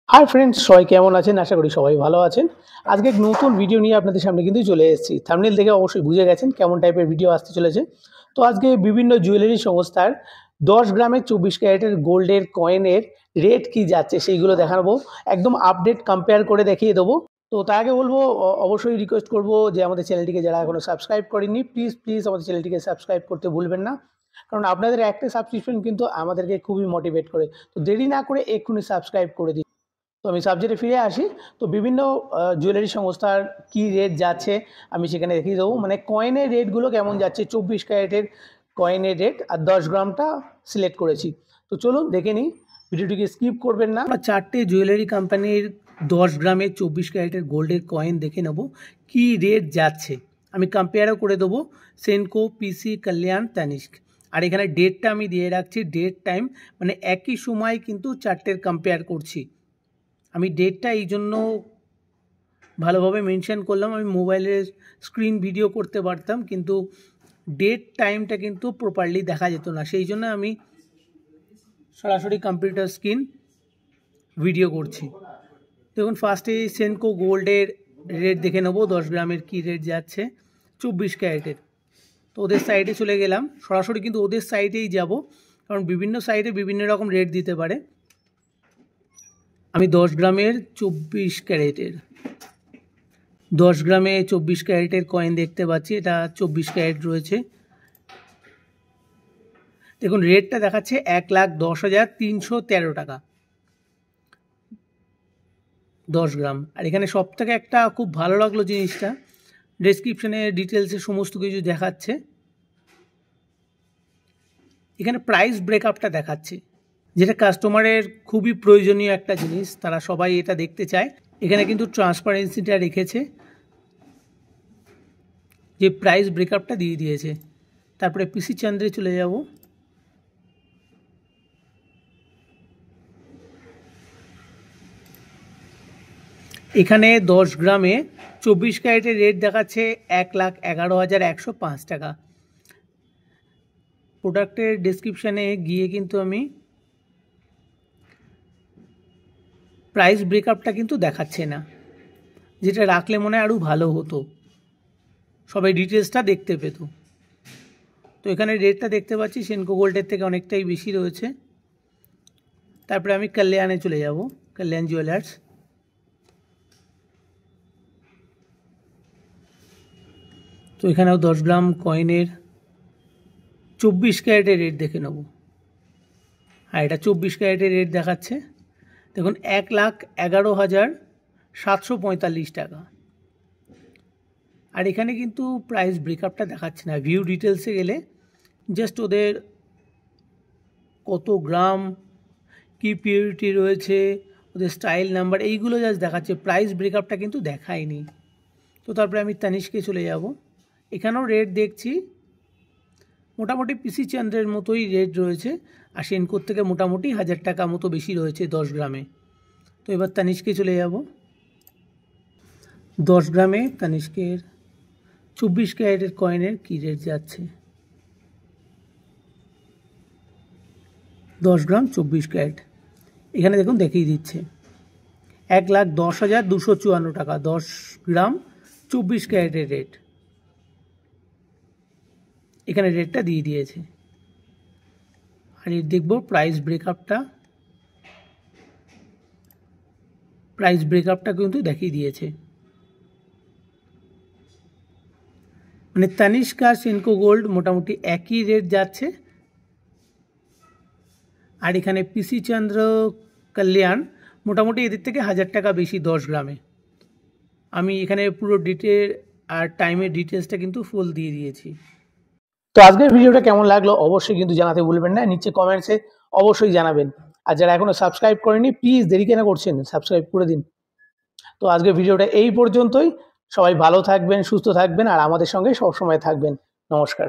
Hi friends, সবাই কেমন আছেন? আশা করি সবাই ভালো আছেন। আজকে এক নতুন ভিডিও নিয়ে আপনাদের সামনে কিন্তু চলে এসেছি। থাম্বনেল দেখে অবশ্যই বুঝে গেছেন কেমন টাইপের ভিডিও আসতে চলেছে। তো আজকে বিভিন্ন জুয়েলারি সংস্থার 10 গ্রামের 24 ক্যারেটের গোল্ডের কয়েনের রেট কী যাচ্ছে সেইগুলো দেখাবো। একদম আপডেট কম্পেয়ার করে দেখিয়ে দেবো। তো তার আগে বলবো, অবশ্যই রিকোয়েস্ট করব যে আমাদের চ্যানেলটিকে যারা এখনও সাবস্ক্রাইব করেননি, প্লিজ আমাদের চ্যানেলটিকে সাবস্ক্রাইব করতে ভুলবেন না। কারণ আপনাদের একটা সাবস্ক্রিপশন কিন্তু আমাদেরকে খুবই মোটিভেট করে। তো দেরি না করে এক্ষুনি সাবস্ক্রাইব করে দিন। তো আমি সাবজেক্টে ফিরে আসি। তো বিভিন্ন জুয়েলারি সংস্থার কী রেট যাচ্ছে আমি সেখানে দেখিয়ে দেবো। মানে কয়েনের রেটগুলো কেমন যাচ্ছে, 24 ক্যারেটের কয়েনের রেট আর 10 গ্রামটা সিলেক্ট করেছি। তো চলুন দেখে নিই, ভিডিওটিকে স্কিপ করবেন না। আমরা 4টে জুয়েলারি কোম্পানির 10 গ্রামের 24 ক্যারেটের গোল্ডের কয়েন দেখে নেব কী রেট যাচ্ছে। আমি কম্পেয়ারও করে দেবো সেনকো, পিসি, কল্যাণ, তানিস্ক। আর এখানে ডেটটা আমি দিয়ে রাখছি, ডেট টাইম, মানে একই সময় কিন্তু 4টের কম্পেয়ার করছি। আমি ডেটটা এই জন্য ভালোভাবে মেনশন করলাম, আমি মোবাইলের স্ক্রিন ভিডিও করতে পারতাম কিন্তু ডেট টাইমটা কিন্তু প্রপারলি দেখা যেত না, সেই জন্য আমি সরাসরি কম্পিউটার স্ক্রিন ভিডিও করছি। দেখুন, ফার্স্টে সেনকো গোল্ডের রেট দেখে নেবো 10 গ্রামের কী রেট যাচ্ছে 24 ক্যারেটের। তো ওদের সাইটে চলে গেলাম, সরাসরি কিন্তু ওদের সাইটেই যাব, কারণ বিভিন্ন সাইটে বিভিন্ন রকম রেট দিতে পারে। আমি 10 গ্রামের 24 ক্যারেটের 10 গ্রামে 24 ক্যারেটের কয়েন দেখতে পাচ্ছি, এটা 24 ক্যারেট রয়েছে। দেখুন রেটটা দেখাচ্ছে 1,10,313 টাকা 10 গ্রাম। আর এখানে সব থেকে একটা খুব ভালো লাগলো জিনিসটা, ডেসক্রিপশনে ডিটেলসে সমস্ত কিছু দেখাচ্ছে। এখানে প্রাইস ব্রেকআপটা দেখাচ্ছে, যেটা কাস্টমারের খুবই প্রয়োজনীয় একটা জিনিস, তারা সবাই এটা দেখতে চায়। এখানে কিন্তু ট্রান্সপারেন্সিটা রেখেছে, যে প্রাইস ব্রেকআপটা দিয়ে দিয়েছে। তারপরে পিসি চন্দ্রে চলে যাব। এখানে 10 গ্রামে 24 ক্যারেটের রেট দেখাচ্ছে 1,11,105 টাকা। প্রোডাক্টের ডেসক্রিপশানে গিয়ে কিন্তু আমি প্রাইস ব্রেকআপটা কিন্তু দেখাচ্ছে না, যেটা রাখলে মনে হয় আরও ভালো হতো, সবাই ডিটেলসটা দেখতে পেত। তো এখানে রেটটা দেখতে পাচ্ছি সেনকো গোল্ডের থেকে অনেকটাই বেশি রয়েছে। তারপরে আমি কল্যাণে চলে যাব, কল্যাণ জুয়েলার্স। তো এখানেও 10 গ্রাম কয়েনের 24 ক্যারেটের রেট দেখে নেব। আর এটা 24 ক্যারেটের রেট দেখাচ্ছে, দেখুন 1,11,745 টাকা। আর এখানে কিন্তু প্রাইস ব্রেকআপটা দেখাচ্ছে না, ভিউ ডিটেলসে গেলে জাস্ট ওদের কত গ্রাম, কি পিউরিটি রয়েছে, ওদের স্টাইল নাম্বার, এইগুলো জাস্ট দেখাচ্ছে, প্রাইস ব্রেকআপটা কিন্তু দেখায়নি। তো তারপরে আমি তানিস্কে চলে যাব। এখানেও রেট দেখছি মোটামুটি পিসি চন্দ্রের মতোই রেট রয়েছে, আর সেনকোর থেকে মোটামুটি 1000 টাকা মতো বেশি রয়েছে 10 গ্রামে। তো এবার তানিস্কে চলে যাব। 10 গ্রামে তানিস্কের 24 ক্যারেটের কয়েনের কী রেট যাচ্ছে, 10 গ্রাম 24 ক্যারেট। এখানে দেখুন দেখিয়ে দিচ্ছে 1,10,254 টাকা 10 গ্রাম 24 ক্যারেটের রেট। এখানে রেটটা দিয়ে দিয়েছে। আর এর দেখব প্রাইস ব্রেকআপটা কিন্তু দেখিয়ে দিয়েছে। মানে তানিস্ক আর সেনকো গোল্ড মোটামুটি একই রেট যাচ্ছে। আর এখানে পিসি চন্দ্র, কল্যাণ মোটামুটি এদের থেকে 1000 টাকা বেশি 10 গ্রামে। আমি এখানে পুরো ডিটেল আর টাইমের ডিটেলসটা কিন্তু ফুল দিয়ে দিয়েছি। তো আজকের ভিডিওটা কেমন লাগলো অবশ্যই কিন্তু জানাতে ভুলবেন না, নিচে কমেন্টসে অবশ্যই জানাবেন। আর যারা এখনও সাবস্ক্রাইব করেনি প্লিজ দেরি কেন করছেন, সাবস্ক্রাইব করে দিন। তো আজকের ভিডিওটা এই পর্যন্তই। সবাই ভালো থাকবেন, সুস্থ থাকবেন আর আমাদের সঙ্গে সবসময় থাকবেন। নমস্কার।